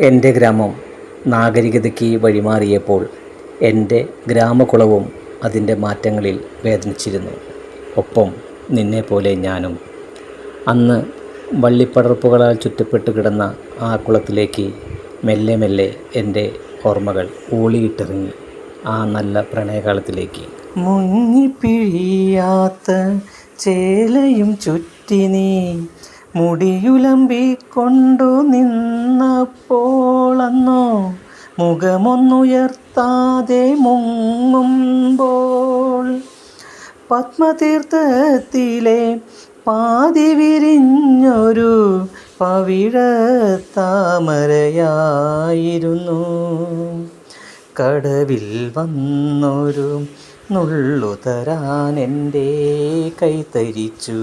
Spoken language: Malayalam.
എൻ്റെ ഗ്രാമം നാഗരികതയ്ക്ക് വഴിമാറിയപ്പോൾ എൻ്റെ ഗ്രാമകുളവും അതിൻ്റെ മാറ്റങ്ങളിൽ വേദനിച്ചിരുന്നു. ഒപ്പം നിന്നെപ്പോലെ ഞാനും. അന്ന് വള്ളിപ്പടർപ്പുകളാൽ ചുറ്റപ്പെട്ട് കിടന്ന ആ കുളത്തിലേക്ക് മെല്ലെ മെല്ലെ എൻ്റെ ഓർമ്മകൾ ഊളിയിട്ടിറങ്ങി. ആ നല്ല പ്രണയകാലത്തിലേക്ക്. മുങ്ങിപ്പിഴിയാത്ത ചേലയും ചുറ്റി നീ മുടിയുലമ്പിക്കൊണ്ടു നിന്നപ്പോളന്നോ മുഖമൊന്നുയർത്താതെ മുങ്ങുമ്പോൾ പത്മതീർത്ഥത്തിലെ പാതി വിരിഞ്ഞൊരു പവിഴത്താമരയായിരുന്നു. കടവിൽ വന്നൊരു നുള്ളു തരാൻ എൻ്റെ കൈതരിച്ചു.